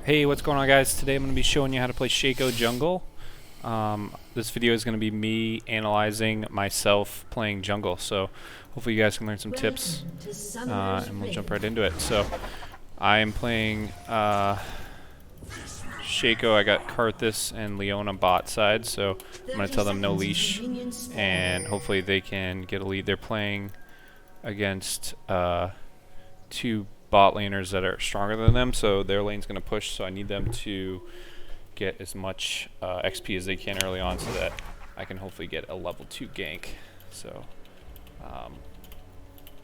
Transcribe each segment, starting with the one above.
Hey, what's going on, guys? Today I'm going to be showing you how to play Shaco jungle. This video is going to be me analyzing myself playing jungle, so hopefully you guys can learn some tips, and we'll jump right into it. So I am playing Shaco. I got Karthus and Leona bot side, so I'm going to tell them no leash, and hopefully they can get a lead. They're playing against two bot laners that are stronger than them, so their lane's going to push, so I need them to get as much XP as they can early on so that I can hopefully get a level 2 gank. So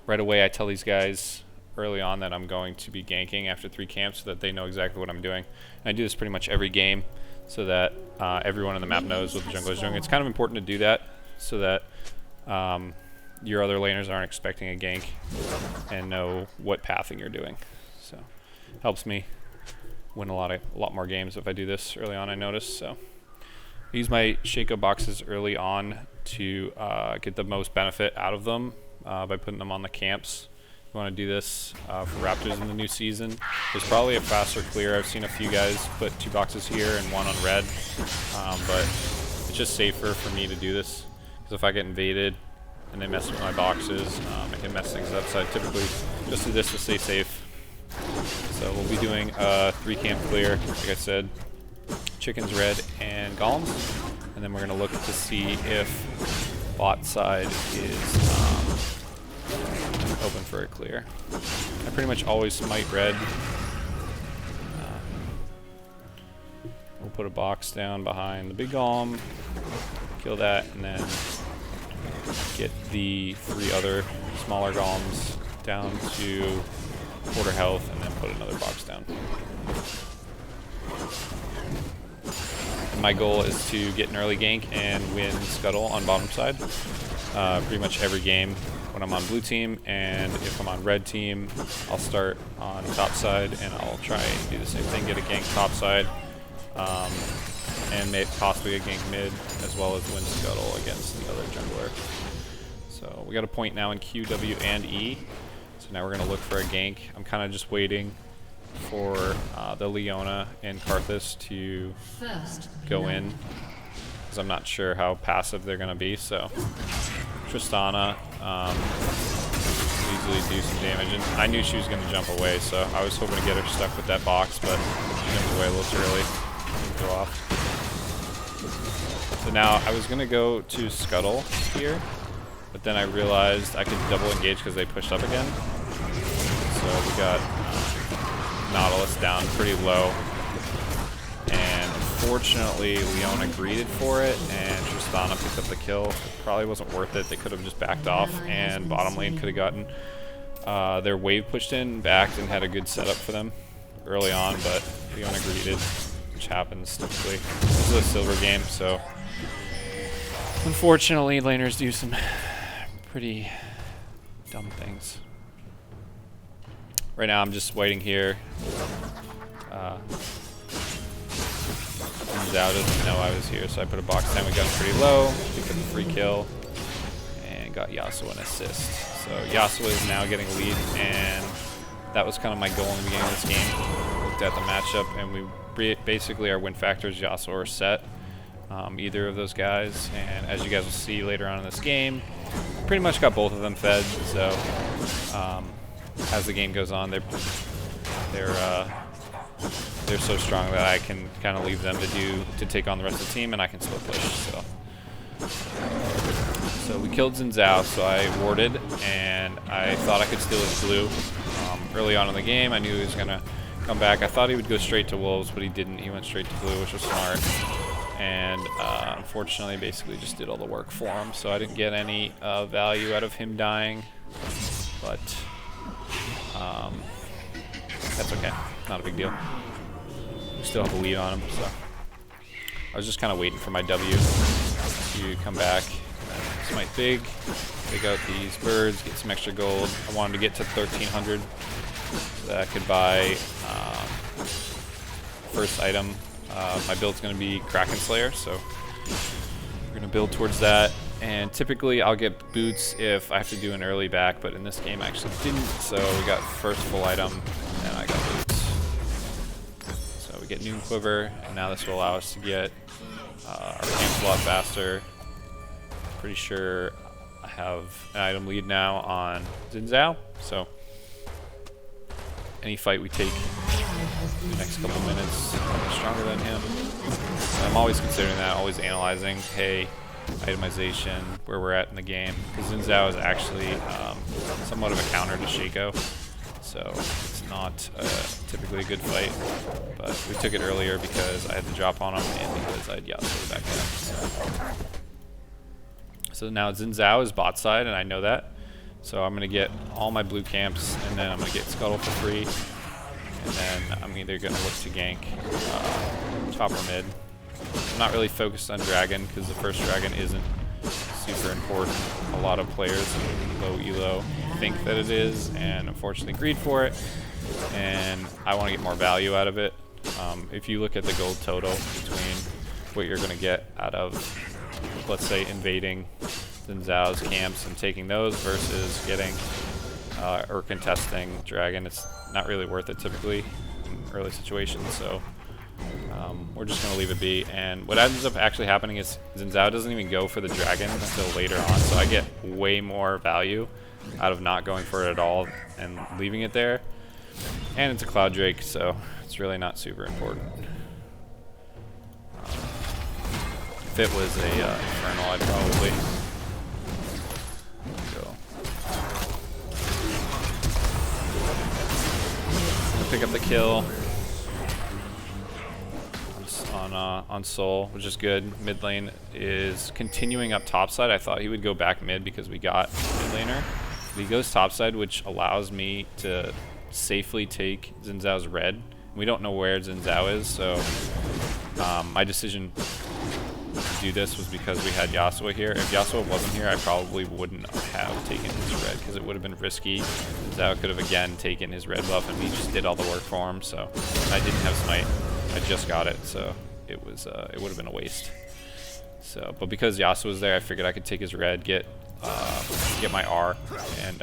right away I tell these guys early on that I'm going to be ganking after 3 camps so that they know exactly what I'm doing. And I do this pretty much every game so that everyone on the map knows what the jungler is doing. It's kind of important to do that so that your other laners aren't expecting a gank and know what pathing you're doing. So helps me win a lot more games if I do this early on, I notice. So I use my Shaco boxes early on to get the most benefit out of them by putting them on the camps. You want to do this for Raptors in the new season. There's probably a faster clear. I've seen a few guys put 2 boxes here and 1 on red, but it's just safer for me to do this because if I get invaded and they mess with my boxes, I can mess things up, so I typically just do this to stay safe. So we'll be doing a 3 camp clear, like I said, chickens red and golems, and then we're going to look to see if bot side is open for a clear. I pretty much always smite red. We'll put a box down behind the big golem, kill that, and then get the 3 other smaller golems down to quarter health, and then put another box down. And my goal is to get an early gank and win scuttle on bottom side pretty much every game when I'm on blue team, and if I'm on red team I'll start on top side and I'll try and do the same thing, get a gank top side, and possibly a gank mid, as well as win scuttle against the other jungler. So we got a point now in Q, W, and E. So now we're going to look for a gank. I'm kind of just waiting for the Leona and Karthus to go in, because I'm not sure how passive they're going to be. So Tristana easily do some damage, and I knew she was going to jump away, so I was hoping to get her stuck with that box, but she jumped away a little too early. Go off. So now I was going to go to scuttle here, but then I realized I could double engage because they pushed up again. So we got Nautilus down pretty low, and unfortunately Leona greeted for it and Tristana picked up the kill. It probably wasn't worth it. They could have just backed off, and bottom lane could have gotten their wave pushed in, backed, and had a good setup for them early on, but Leona greeted, which happens typically. This is a silver game, so unfortunately laners do some pretty dumb things. Right now I'm just waiting here. Zhao doesn't know I was here, so I put a box down. We got him pretty low, picked up a free kill, and got Yasuo an assist. So Yasuo is now getting a lead, and that was kind of my goal in the beginning of this game. Looked at the matchup, and we basically our win factors Yasuo are set. Either of those guys, and as you guys will see later on in this game, pretty much got both of them fed. So as the game goes on, they're so strong that I can kind of leave them to take on the rest of the team, and I can still push. So we killed Xin Zhao, so I warded, and I thought I could steal his blue. Early on in the game, I knew he was gonna come back. I thought he would go straight to wolves, but he didn't. He went straight to blue, which was smart. And unfortunately basically just did all the work for him, so I didn't get any value out of him dying, but that's okay, not a big deal. We still have a lead on him, so I was just kind of waiting for my W to come back. Smite big, take out these birds, get some extra gold. I wanted to get to 1300 so that I could buy first item. My build's going to be Kraken Slayer, so we're going to build towards that. And typically I'll get boots if I have to do an early back, but in this game I actually didn't, so we got first full item, and I got boots. So we get Noon Quiver, and now this will allow us to get our camps a lot faster. Pretty sure I have an item lead now on Xin Zhao, so any fight we take in the next couple minutes, I'm stronger than him. And I'm always considering that, always analyzing, hey, itemization, where we're at in the game. Because Xin Zhao is actually somewhat of a counter to Shaco, so it's not typically a good fight. But we took it earlier because I had the drop on him and because I had Yasuo back then. So now Xin Zhao is bot side, and I know that. So I'm going to get all my blue camps, and then I'm going to get Scuttle for free. And then I'm either going to look to gank top or mid. I'm not really focused on Dragon, because the first Dragon isn't super important. A lot of players in low elo think that it is, and unfortunately greed for it. And I want to get more value out of it. If you look at the gold total between what you're going to get out of, let's say, invading Xin Zhao's camps and taking those versus getting or contesting Dragon, it's not really worth it typically in early situations. So we're just going to leave it be. And what ends up actually happening is Xin Zhao doesn't even go for the Dragon until later on, so I get way more value out of not going for it at all and leaving it there. And it's a Cloud Drake, so it's really not super important. If it was a Infernal, I'd probably go. Pick up the kill on Soul, which is good. Mid lane is continuing up top side. I thought he would go back mid because we got mid laner. But he goes top side, which allows me to safely take Xin Zhao's red. We don't know where Xin Zhao is, so my decision to do this was because we had Yasuo here. If Yasuo wasn't here, I probably wouldn't have taken his red because it would have been risky. Zhao could have again taken his red buff, and we just did all the work for him. So I didn't have Smite. I just got it, so it would have been a waste. So, but because Yasuo was there, I figured I could take his red, get my R, and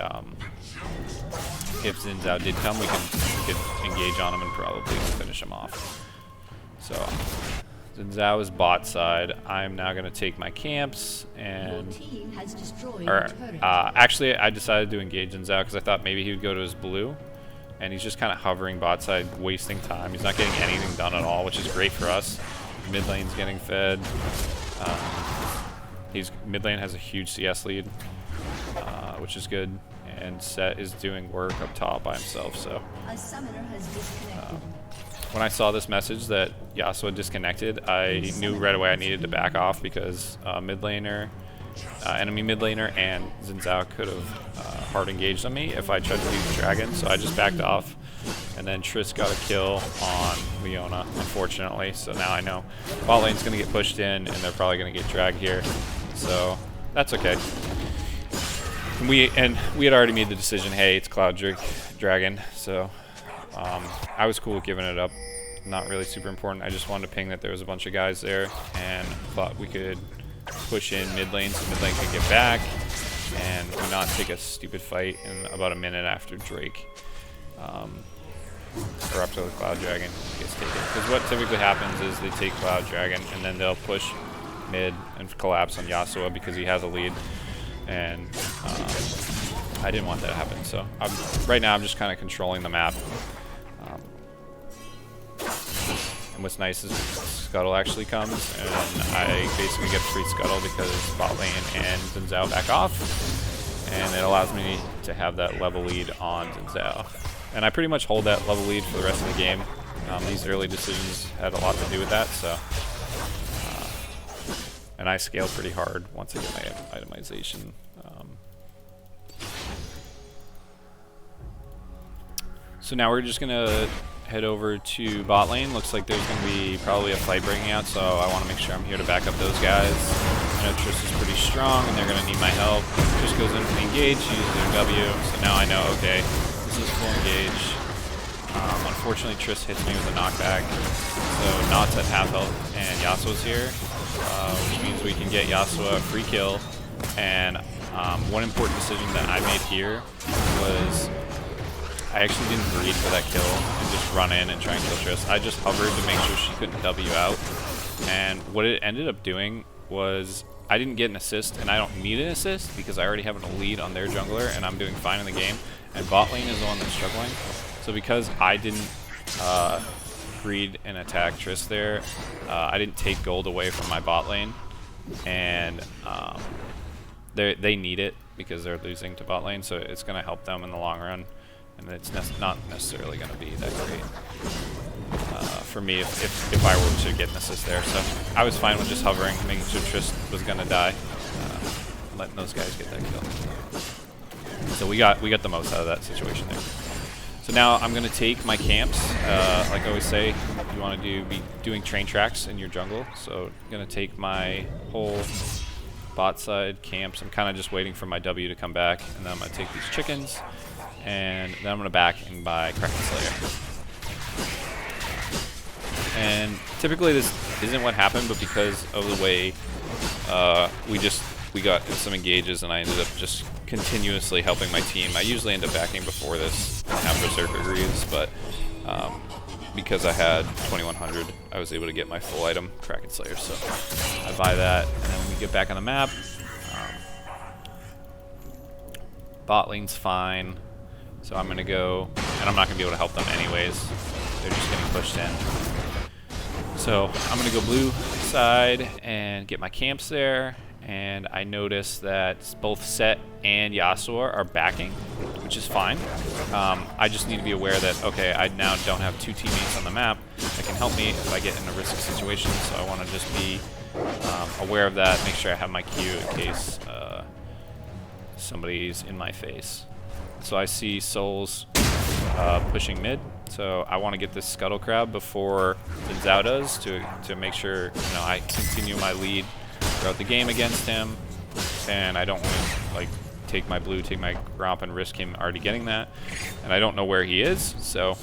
if Xin Zhao did come, we could engage on him and probably finish him off. So Xin Zhao is bot side. I'm now going to take my camps and actually I decided to engage Xin Zhao because I thought maybe he would go to his blue, and he's just kind of hovering bot side, wasting time. He's not getting anything done at all, which is great for us. Mid lane's getting fed. Mid lane has a huge CS lead, which is good, and Set is doing work up top by himself. So when I saw this message that Yasuo disconnected, I knew right away I needed to back off because enemy mid laner and Xin Zhao could have hard engaged on me if I tried to do the Dragon. So I just backed off, and then Triss got a kill on Leona, unfortunately. So now I know bot lane's going to get pushed in, and they're probably going to get dragged here. So that's okay. We had already made the decision, hey, it's Cloud Dragon, so I was cool with giving it up. Not really super important. I just wanted to ping that there was a bunch of guys there, and thought we could push in mid lane so mid lane could get back and do not take a stupid fight in about a minute after Drake or up to the Cloud Dragon gets taken. Because what typically happens is they take Cloud Dragon and then they'll push mid and collapse on Yasuo because he has a lead, and I didn't want that to happen. So right now I'm just kind of controlling the map. And what's nice is Scuttle actually comes, and I basically get free Scuttle because bot lane and Xin Zhao back off, and it allows me to have that level lead on Xin Zhao. And I pretty much hold that level lead for the rest of the game. These early decisions had a lot to do with that, so and I scale pretty hard once I get my itemization. So now we're just gonna head over to bot lane. Looks like there's going to be probably a fight breaking out, so I want to make sure I'm here to back up those guys. I know Triss is pretty strong, and they're going to need my help. Triss goes in for the engage, uses their W, so now I know, okay, this is full engage. Unfortunately, Triss hits me with a knockback, so Naught's at half health, and Yasuo's here, which means we can get Yasuo a free kill. And one important decision that I made here was I actually didn't greed for that kill and just run in and try and kill Triss. I just hovered to make sure she couldn't W out. And what it ended up doing was I didn't get an assist, and I don't need an assist because I already have a lead on their jungler, and I'm doing fine in the game. And bot lane is the one that's struggling. So because I didn't greed and attack Triss there, I didn't take gold away from my bot lane, and they need it because they're losing to bot lane, so it's going to help them in the long run, and it's not necessarily going to be that great for me if I were to get an assist there. So I was fine with just hovering, making sure Triss was going to die, letting those guys get that kill. So we got the most out of that situation there. So now I'm going to take my camps. Like I always say, you want to be doing train tracks in your jungle. So I'm going to take my whole bot side camps. I'm kind of just waiting for my W to come back, and then I'm going to take these chickens, and then I'm going to back and buy Kraken Slayer. And typically this isn't what happened, but because of the way we got some engages, and I ended up just continuously helping my team. I usually end up backing before this and have Berserker Greaves, but because I had 2100, I was able to get my full item, Kraken Slayer, so I buy that, and then when we get back on the map, bot lane's fine, so I'm going to go, and I'm not going to be able to help them anyways, they're just getting pushed in. So I'm going to go blue side and get my camps there, and I notice that both Set and Yasuo are backing, which is fine. I just need to be aware that, okay, I now don't have two teammates on the map that can help me if I get in a risky situation, so I want to just be aware of that, make sure I have my Q in case somebody's in my face. So I see Souls pushing mid, so I want to get this Scuttle Crab before Zhao does to make sure I continue my lead throughout the game against him, and I don't want to like take my blue, take my Gromp, and risk him already getting that, and I don't know where he is, so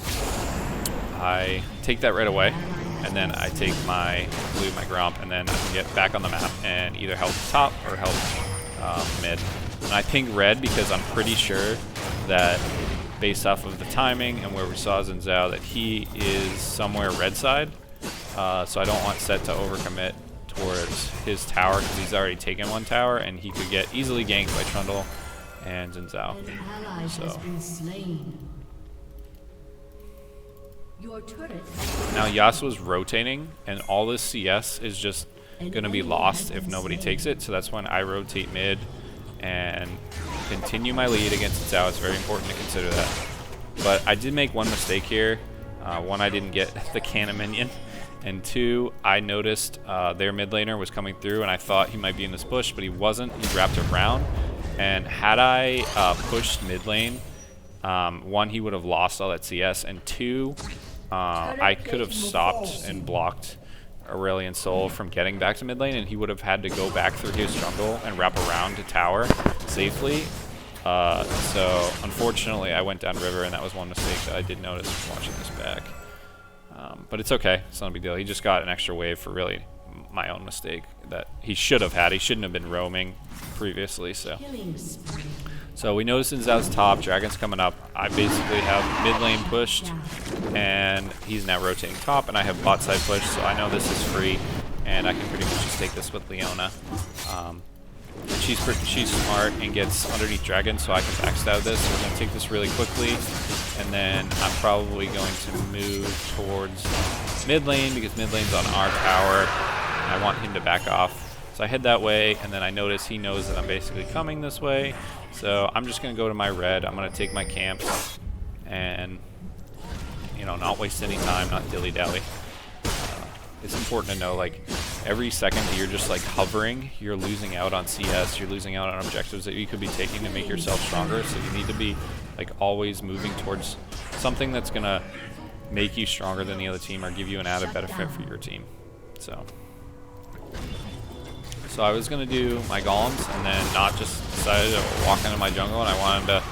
I take that right away, and then I take my blue, my Gromp, and then I can get back on the map and either help top or help mid. And I ping red because I'm pretty sure that based off of the timing and where we saw Zhao that he is somewhere red side, so I don't want Set to overcommit towards his tower because he's already taken one tower and he could get easily ganked by Trundle and Zhao. So now Yasuo's rotating, and all this CS is just going to be lost if nobody takes it, so that's when I rotate mid and continue my lead against Zhao. It's very important to consider that. But I did make one mistake here. One, I didn't get the cannon minion, and two, I noticed their mid laner was coming through, and I thought he might be in this bush, but he wasn't. He wrapped around, and had I pushed mid lane, one, he would have lost all that CS, and two, I could have stopped and blocked Aurelion Sol from getting back to mid lane, and he would have had to go back through his jungle and wrap around to tower safely. So unfortunately I went down river, and that was one mistake that I did notice watching this back. But it's okay, it's not a big deal. He just got an extra wave for really my own mistake that he should have had. He shouldn't have been roaming previously. So we noticed in Zhao's top, Dragon's coming up. I basically have mid lane pushed, and he's now rotating top, and I have bot side pushed, so I know this is free, and I can pretty much just take this with Leona. She's smart and gets underneath Dragon, so I can backstab this. So we're going to take this really quickly, and then I'm probably going to move towards mid lane because mid lane's on our tower, and I want him to back off. So I head that way, and then I notice he knows that I'm basically coming this way. So I'm just going to go to my red. I'm going to take my camps and, not waste any time, not dilly-dally. It's important to know, like, every second that you're just, like, hovering, you're losing out on CS, you're losing out on objectives that you could be taking to make yourself stronger. So you need to be, like, always moving towards something that's going to make you stronger than the other team or give you an added benefit for your team. So I was going to do my golems and then not just decided to walk into my jungle, and I wanted to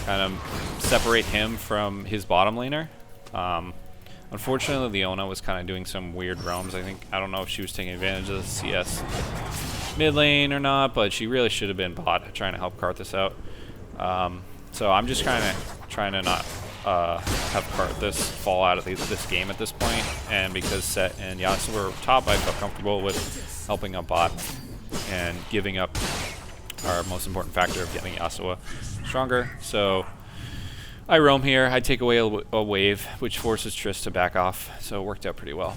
kind of separate him from his bottom laner. Unfortunately, Leona was kind of doing some weird roams. I don't know if she was taking advantage of the CS mid lane or not, but she really should have been bot trying to help Karthus out. So I'm just kind of trying to not have Karthus fall out of this game at this point, and because Set and Yasuo were top, I felt comfortable with helping up bot and giving up our most important factor of getting Yasuo stronger. So I roam here, I take away a wave, which forces Triss to back off, so it worked out pretty well.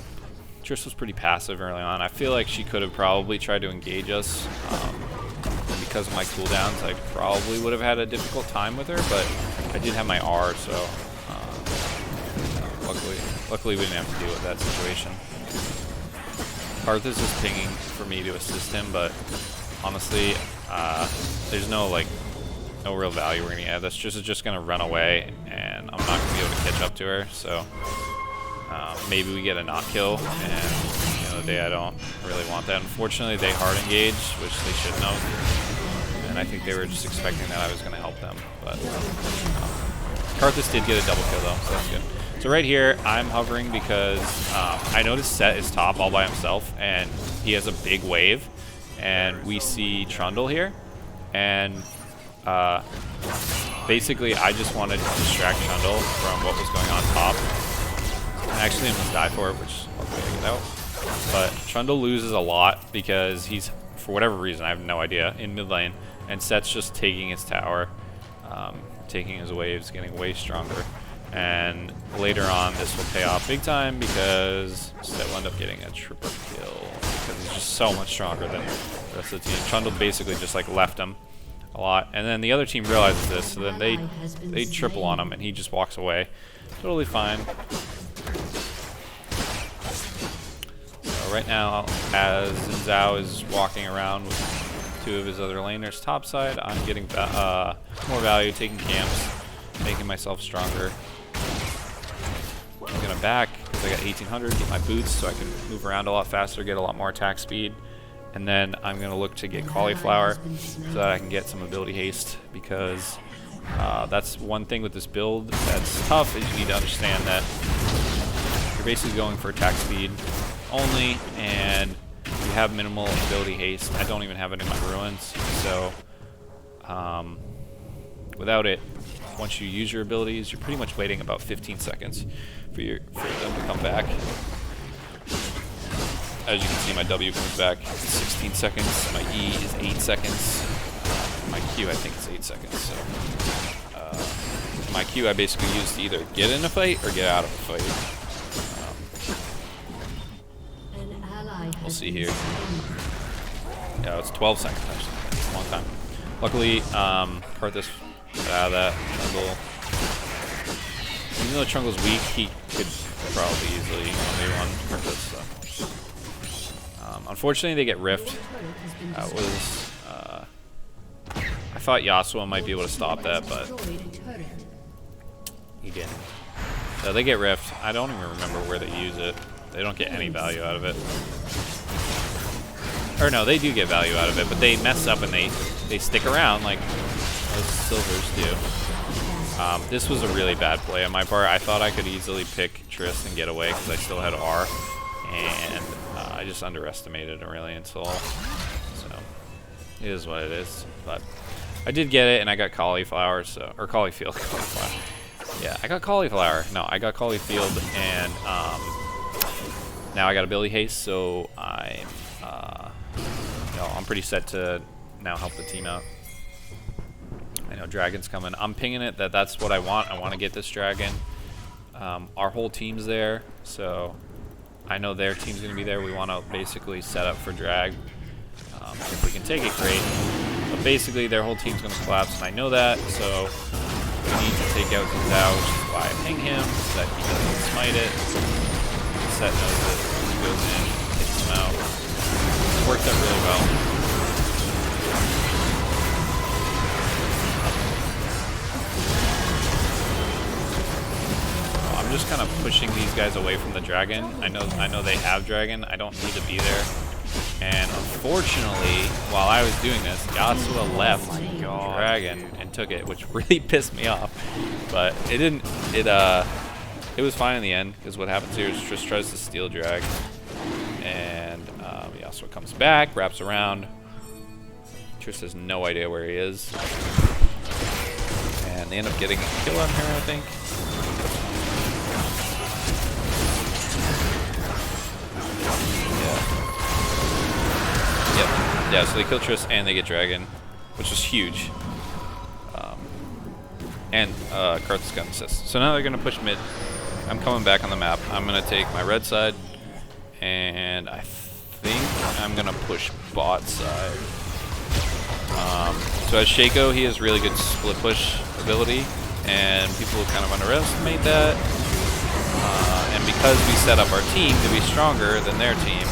Triss was pretty passive early on. I feel like she could have probably tried to engage us. And because of my cooldowns, I probably would have had a difficult time with her, but I did have my R, so luckily we didn't have to deal with that situation. Karthus is pinging for me to assist him, but honestly, there's no real value we're gonna get. This is just gonna run away, and I'm not gonna be able to catch up to her. So maybe we get a knock kill, and at the end of the day, I don't really want that. Unfortunately, they hard engaged, which they shouldn't have, and I think they were just expecting that I was gonna help them. But Karthus did get a double kill though, so that's good. So right here, I'm hovering because I noticed Set is top all by himself, and he has a big wave, and we see Trundle here, and basically I just wanted to distract Trundle from what was going on top. I actually almost die for it, which luckily I get out. But Trundle loses a lot because he's, for whatever reason, I have no idea, in mid lane, and Set's just taking his tower, taking his waves, getting way stronger. And later on, this will pay off big time because Set will end up getting a triple kill because he's just so much stronger than the rest of the team. Trundle basically just left him a lot, and then the other team realizes this, so then they triple on him, and he just walks away. Totally fine. So right now, as Zhao is walking around with two of his other laners topside, I'm getting more value, taking camps, making myself stronger. I'm gonna back because I got 1800, get my boots so I can move around a lot faster, get a lot more attack speed. And then I'm going to look to get Cauliflower so that I can get some ability haste, because that's one thing with this build that's tough, is you need to understand that you're basically going for attack speed only, and you have minimal ability haste. I don't even have it in my ruins, so without it, once you use your abilities, you're pretty much waiting about 15 seconds for them to come back. As you can see, my W comes back 16 seconds, my E is 8 seconds, my Q I think is 8 seconds, so my Q I basically use to either get in a fight or get out of a fight. We'll see here. Yeah, it's 12 seconds actually, it's a long time. Luckily, Karthus got out of that. Trundle, even though Trundle's weak, he could probably easily 1v1 Karthus, so. Unfortunately, they get rift. That was, I thought Yasuo might be able to stop that, but he didn't. So they get rift. I don't even remember where they use it. They don't get any value out of it. Or no, they do get value out of it, but they mess up and they stick around like those silvers do. This was a really bad play on my part. I thought I could easily pick Triss and get away because I still had R, and I just underestimated it really until, so it is what it is. But I did get it, and I got Cauliflower, so, or Cauliflower. Yeah, I got Cauliflower. No, I got Cauliflower, and now I got ability haste, so I'm pretty set to now help the team out. I know Dragon's coming. I'm pinging it that's what I want. I want to get this Dragon. Our whole team's there, so I know their team's going to be there. We want to basically set up for drag. If we can take it, great. But basically, their whole team's going to collapse, and I know that, so we need to take out Zhao, which is why I ping him, so that he doesn't smite it. Set knows it. He goes in, takes him out. It worked out really well. I'm just kind of pushing these guys away from the dragon. I know they have dragon. I don't need to be there. And unfortunately, while I was doing this, Yasuo left dragon and took it, which really pissed me off. But it didn't. It was fine in the end, because what happens here is Triss tries to steal drag, and Yasuo comes back, wraps around. Triss has no idea where he is, and they end up getting a kill on her, I think. Yeah, so they kill Triss and they get Dragon, which is huge. And Karthus got an assist. So now they're going to push mid. I'm coming back on the map. I'm going to take my red side, and I think I'm going to push bot side. So as Shaco, he has really good split push ability, and people kind of underestimate that. And because we set up our team to be stronger than their team,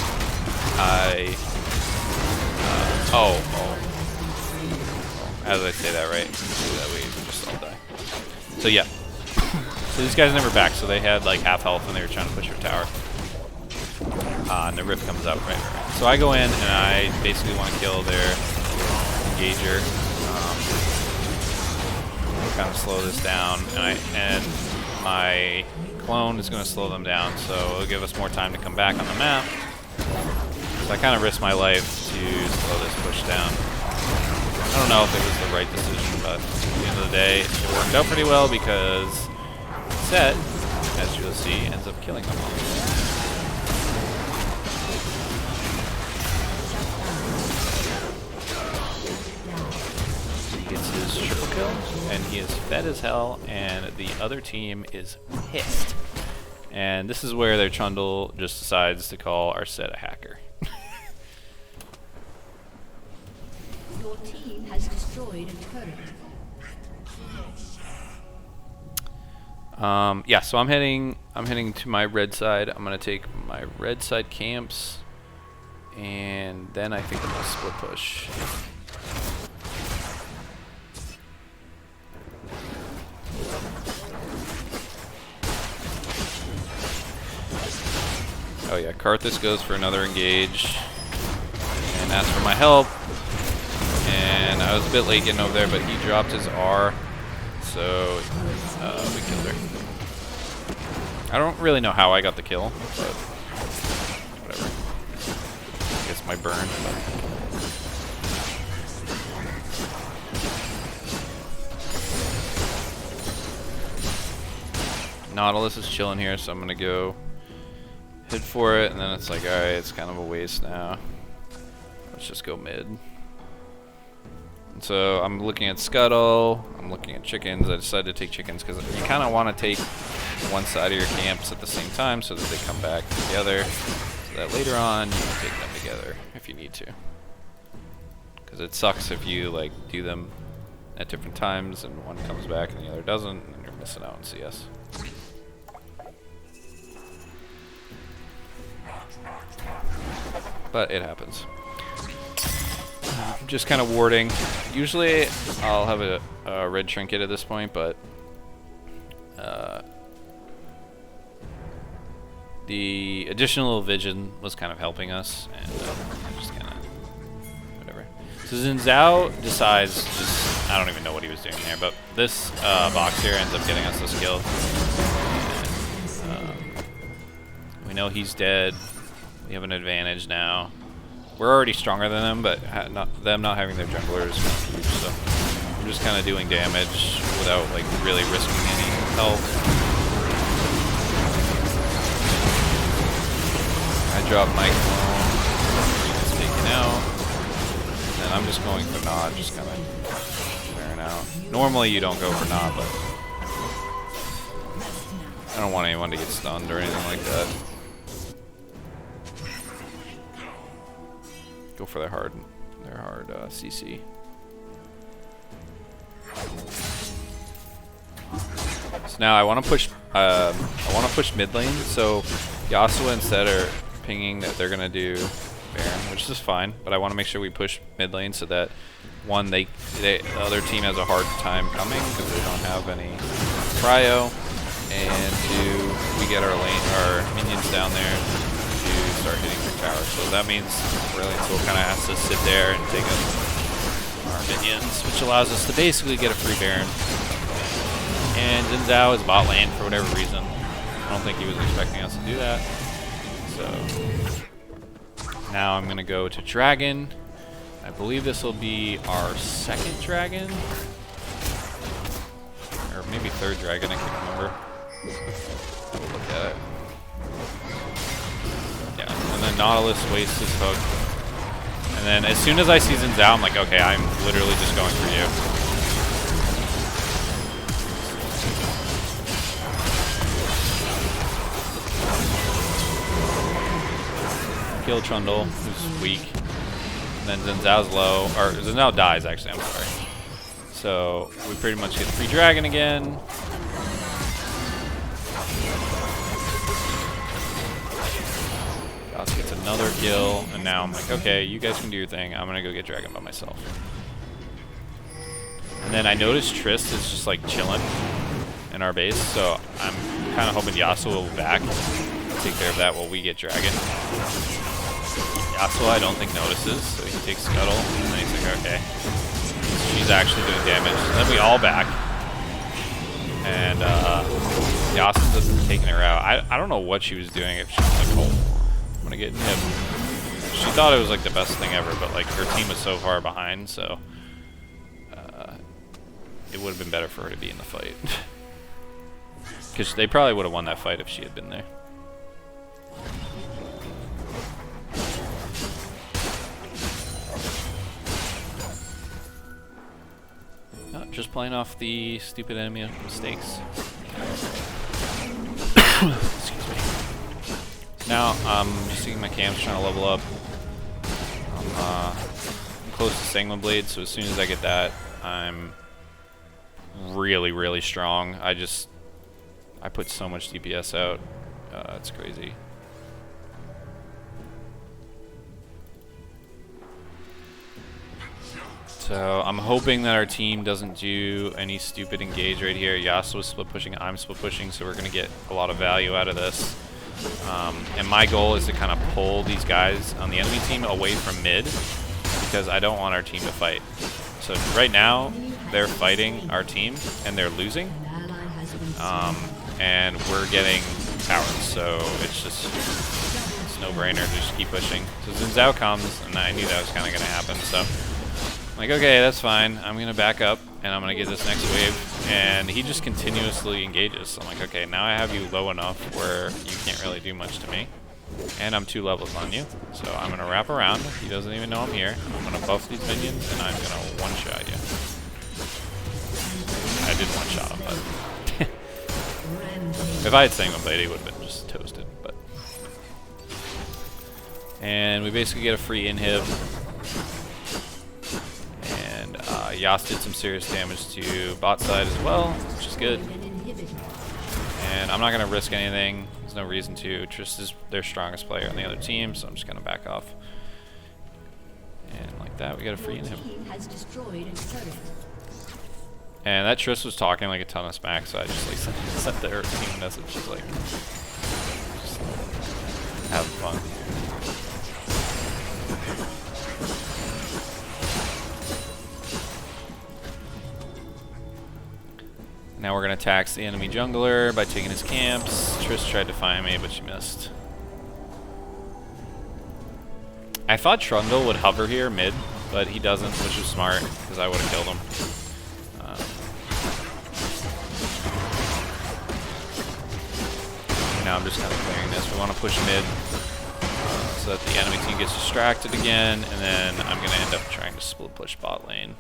how did I say that right? That way we just all die. So yeah. So these guys never back, so they had like half health when they were trying to push their tower. And the rift comes out right. So I go in and I basically want to kill their engager. Kind of slow this down, and my clone is going to slow them down, so it'll give us more time to come back on the map. So I kind of risk my life to slow this push down. I don't know if it was the right decision, but at the end of the day, it worked out pretty well because Set, as you'll see, ends up killing them all. He gets his triple kill, and he is fed as hell, and the other team is pissed. And this is where their Trundle just decides to call our Set a hacker. Your team has destroyed a turret. Yeah, so I'm heading to my red side. I'm gonna take my red side camps, and then I think I'm gonna split push. Oh yeah, Karthus goes for another engage and asks for my help. And I was a bit late getting over there, but he dropped his R, so we killed her. I don't really know how I got the kill, but whatever. I guess my burn. Nautilus is chilling here, so I'm gonna go hit for it, and then it's like, alright, it's kind of a waste now. Let's just go mid. And so I'm looking at Scuttle, I'm looking at chickens. I decided to take chickens because you kind of want to take one side of your camps at the same time so that they come back together, so that later on you can take them together if you need to. Because it sucks if you like do them at different times and one comes back and the other doesn't, and you're missing out on CS. But it happens. I'm just kind of warding. Usually I'll have a red trinket at this point, but the additional vision was kind of helping us, and just kind of whatever. So Xin Zhao decides just, I don't even know what he was doing there, but this box here ends up getting us this kill. And, we know he's dead. We have an advantage now. We're already stronger than them, but them not having their jungler is huge, so I'm just kind of doing damage without like really risking any health. I drop my clone, it's taken out, and I'm just going for Nod, just kind of wearing out. Normally you don't go for Nod, but I don't want anyone to get stunned or anything like that. Go for their hard CC. So now I want to push mid lane. So Yasuo and Set are pinging that they're gonna do Baron, which is fine. But I want to make sure we push mid lane so that one, the other team has a hard time coming because they don't have any cryo, and two, we get our minions down there to start hitting their tower. So that means Brilliant Soul kind of has to sit there and take up our minions, which allows us to basically get a free Baron. And Xin Zhao is bot lane for whatever reason. I don't think he was expecting us to do that. So now I'm going to go to Dragon. I believe this will be our second Dragon. Or maybe third Dragon, I can't remember. We'll look at it. Yeah, and then Nautilus wastes his hook. And And then as soon as I see Xin Zhao, I'm like, okay, I'm literally just going for you. Kill Trundle, who's weak. And then Xin Zhao's low, or Xin Zhao dies actually, I'm sorry. So we pretty much get free dragon again. Yasuo gets another kill, and now I'm like, okay, you guys can do your thing. I'm gonna go get dragon by myself. And then I noticed Triss is just like chilling in our base, so I'm kind of hoping Yasuo will be back, take care of that while we get dragon. Yasuo I don't think notices, so he takes Scuttle, and then he's like, okay. She's actually doing damage. And then we all back. And Yasuo's just taking her out. I don't know what she was doing, if she was like, oh, I'm gonna get him. She thought it was like the best thing ever, but like her team was so far behind, so it would have been better for her to be in the fight. Because they probably would have won that fight if she had been there. Just playing off the stupid enemy mistakes. Excuse me. Now I'm just taking my camps, trying to level up. I'm close to Sangma Blade, so as soon as I get that, I'm really, really strong. I put so much DPS out. It's crazy. So I'm hoping that our team doesn't do any stupid engage right here. Yasuo is split pushing, I'm split pushing, so we're going to get a lot of value out of this. And my goal is to kind of pull these guys on the enemy team away from mid, because I don't want our team to fight. So right now, they're fighting our team, and they're losing. And we're getting towers, so it's no-brainer to just keep pushing. So Xin Zhao comes, and I knew that was kind of going to happen, so I'm like, okay, that's fine. I'm going to back up, and I'm going to get this next wave. And he just continuously engages. So I'm like, okay, now I have you low enough where you can't really do much to me. And I'm 2 levels on you. So I'm going to wrap around. He doesn't even know I'm here. I'm going to buff these minions, and I'm going to one-shot you. I did one-shot him, but if I had Sangma Blade, he would have been just toasted. But and we basically get a free inhib. Yas did some serious damage to bot side as well, which is good. And I'm not going to risk anything. There's no reason to. Triss is their strongest player on the other team, so I'm just going to back off. And like that, we got a free inhib. And that Triss was talking like a ton of smack, so I just like sent their team message, just like, just have fun. Now we're going to tax the enemy jungler by taking his camps. Triss tried to find me, but she missed. I thought Trundle would hover here mid, but he doesn't, which is smart, because I would have killed him. Now I'm just kind of clearing this. We want to push mid so that the enemy team gets distracted again, and then I'm going to end up trying to split push bot lane.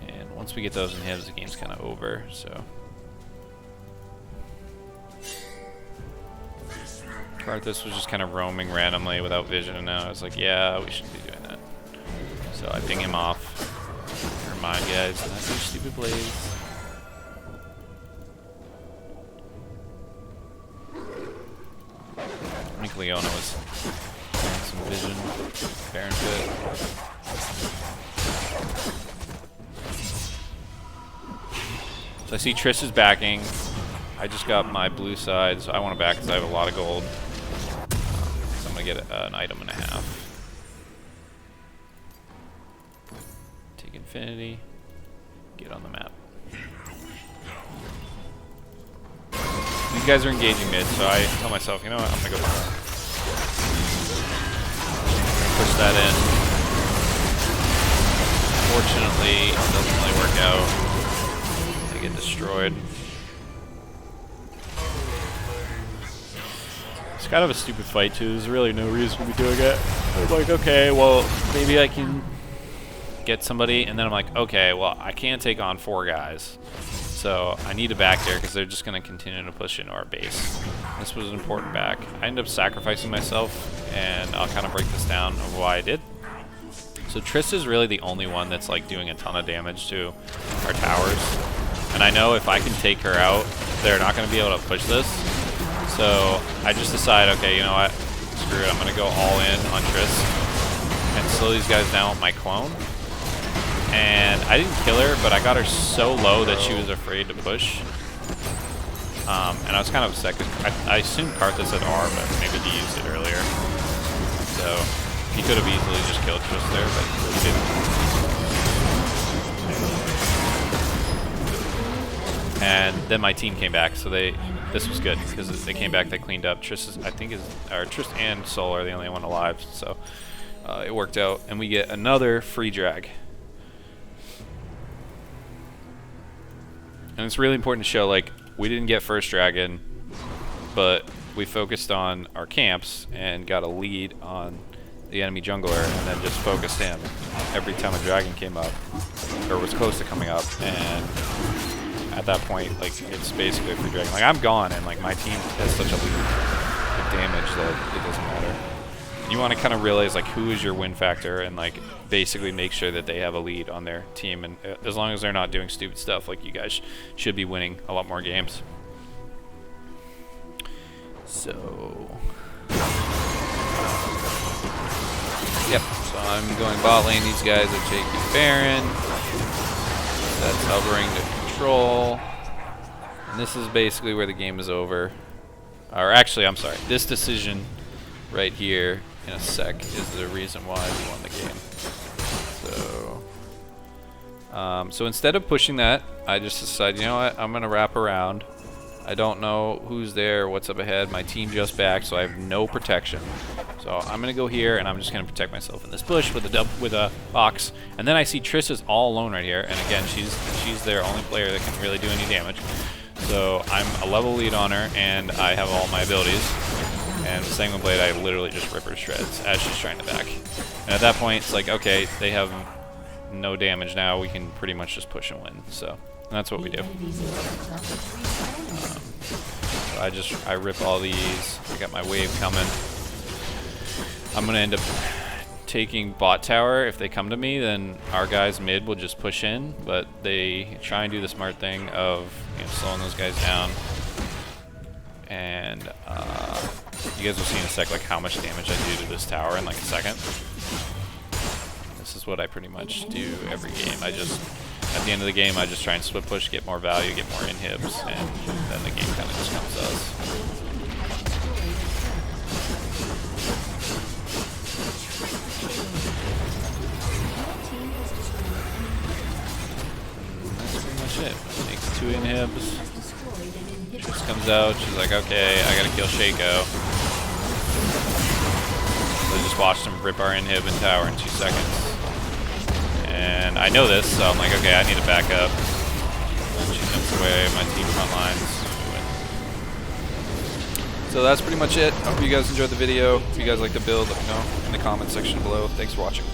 And once we get those inhibs, the game's kind of over, so. Karthus was just kind of roaming randomly without vision, and now I was like, yeah, we shouldn't be doing that. So I ping him off. Never mind, guys, that's your stupid blades. I think Leona was getting some vision. Baron fit. So I see Triss is backing. I just got my blue side, so I want to back because I have a lot of gold. So I'm going to get an item and a half. Take Infinity. Get on the map. These guys are engaging mid, so I tell myself, you know what, I'm going to go push that in. Fortunately, it doesn't really work out. They get destroyed. This kind of a stupid fight too. There's really no reason to be doing it. I'm like, okay, well, maybe I can get somebody, and then I'm like, okay, well, I can't take on 4 guys. So I need a back there because they're just going to continue to push into our base. This was an important back. I ended up sacrificing myself, and I'll kind of break this down of why I did. So Triss is really the only one that's like doing a ton of damage to our towers. And I know if I can take her out, they're not going to be able to push this. So I just decide, okay, you know what? Screw it. I'm going to go all in on Triss and slow these guys down with my clone. And I didn't kill her, but I got her so low that she was afraid to push. And I was kind of upset because I assumed Karthus had R, but maybe he used it earlier. So he could have easily just killed Triss there, but he didn't. And then my team came back, so this was good because they came back, they cleaned up. Triss and Sol are the only one alive, so it worked out, and we get another free drag. And it's really important to show, like, we didn't get first dragon, but we focused on our camps and got a lead on the enemy jungler, and then just focused him every time a dragon came up, or was close to coming up, and at that point, like, it's basically a free dragon. Like, I'm gone, and like my team has such a lead with damage that it doesn't matter. You want to kind of realize like who is your win factor, and like basically make sure that they have a lead on their team, and as long as they're not doing stupid stuff, like you guys should be winning a lot more games. So yep, so I'm going bot lane. These guys are taking Baron. That's hovering to control. And this is basically where the game is over. Or actually, I'm sorry. This decision right here in a sec is the reason why we won the game. So instead of pushing that, I just decided, you know what, I'm going to wrap around. I don't know who's there, what's up ahead. My team just back, so I have no protection. So I'm going to go here, and I'm just going to protect myself in this bush with a box. And then I see Triss is all alone right here, and again, she's their only player that can really do any damage. So I'm a level lead on her, and I have all my abilities. And with Sanguine Blade, I literally just rip her to shreds as she's trying to back. And at that point, it's like, okay, they have no damage now. We can pretty much just push and win. So that's what we do. I rip all these. I got my wave coming. I'm gonna end up taking bot tower. If they come to me, then our guys mid will just push in. But they try and do the smart thing of, you know, slowing those guys down. And you guys will see in a sec like how much damage I do to this tower in like a second. This is what I pretty much do every game. I just, at the end of the game, I just try and split push, get more value, get more inhibs, and then the game kind of just comes to us. That's pretty much it. Makes 2 inhibs. Triss comes out, she's like, okay, I gotta kill Shaco. So I just watched him rip our inhib and tower in 2 seconds. And I know this, so I'm like, okay, I need to back up. And she jumps away, my team front lines. So that's pretty much it. I hope you guys enjoyed the video. If you guys like the build, let me know in the comment section below. Thanks for watching.